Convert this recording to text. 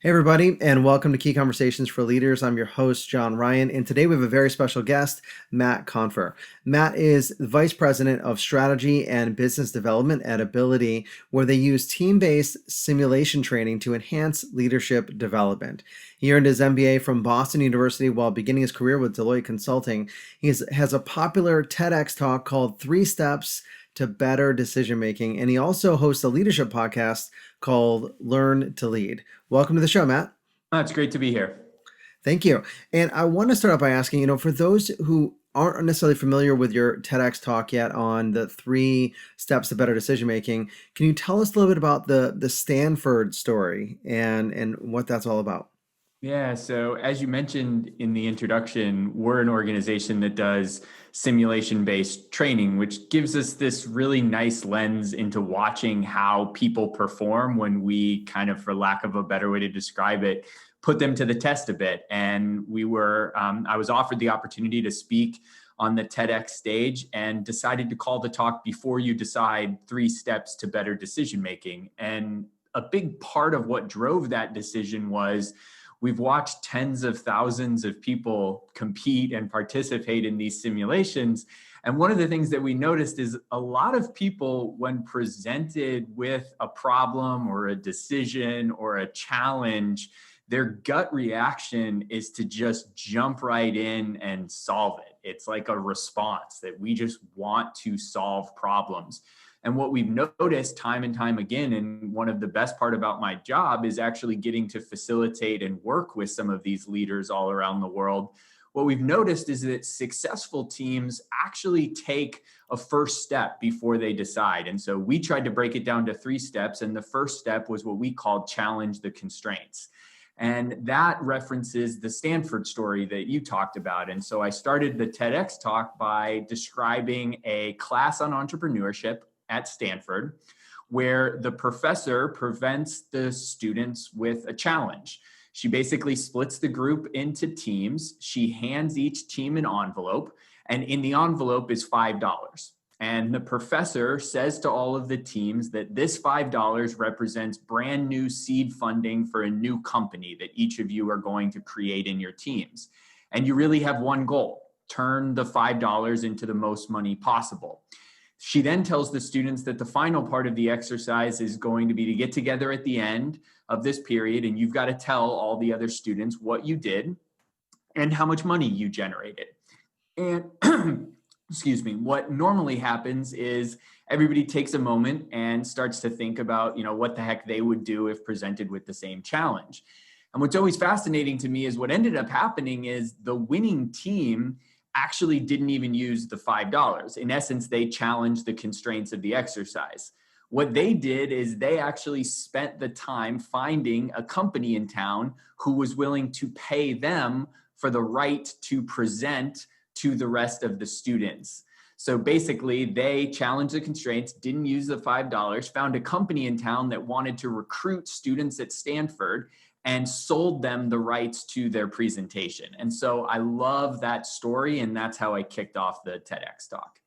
Hey, everybody, and welcome to Key Conversations for Leaders. I'm your host, John Ryan, and today we have a very special guest, Matt Confer. Matt is Vice President of Strategy and Business Development at Abilitie, where they use team-based simulation training to enhance leadership development. He earned his MBA from Boston University while beginning his career with Deloitte Consulting. He has a popular TEDx talk called 3 Steps to Better Decision Making, and he also hosts a leadership podcast called Learn to Lead. Welcome to the show, Matt. Oh, it's great to be here. Thank you. And I want to start out by asking, for those who aren't necessarily familiar with your TEDx talk yet on the 3 steps to better decision making, can you tell us a little bit about the Stanford story and what that's all about? Yeah, so as you mentioned in the introduction, we're an organization that does simulation-based training, which gives us this really nice lens into watching how people perform when we kind of, for lack of a better way to describe it, put them to the test a bit. And I was offered the opportunity to speak on the TEDx stage and decided to call the talk Before You Decide 3 Steps to Better Decision Making. And a big part of what drove that decision was we've watched tens of thousands of people compete and participate in these simulations. And one of the things that we noticed is a lot of people, when presented with a problem or a decision or a challenge, their gut reaction is to just jump right in and solve it. It's like a response that we just want to solve problems. And what we've noticed time and time again, and one of the best part about my job is actually getting to facilitate and work with some of these leaders all around the world. What we've noticed is that successful teams actually take a first step before they decide. And so we tried to break it down to 3 steps. And the first step was what we called challenge the constraints. And that references the Stanford story that you talked about. And so I started the TEDx talk by describing a class on entrepreneurship at Stanford, where the professor presents the students with a challenge. She basically splits the group into teams. She hands each team an envelope, and in the envelope is $5. And the professor says to all of the teams that this $5 represents brand new seed funding for a new company that each of you are going to create in your teams. And you really have one goal: turn the $5 into the most money possible. She then tells the students that the final part of the exercise is going to be to get together at the end of this period, and you've got to tell all the other students what you did and how much money you generated. And excuse me, what normally happens is everybody takes a moment and starts to think about, what the heck they would do if presented with the same challenge. And what's always fascinating to me is what ended up happening is the winning team actually didn't even use the $5. In essence, they challenged the constraints of the exercise. What they did is they actually spent the time finding a company in town who was willing to pay them for the right to present to the rest of the students. So basically, they challenged the constraints, didn't use the $5, found a company in town that wanted to recruit students at Stanford, and sold them the rights to their presentation. And so I love that story, and that's how I kicked off the TEDx talk.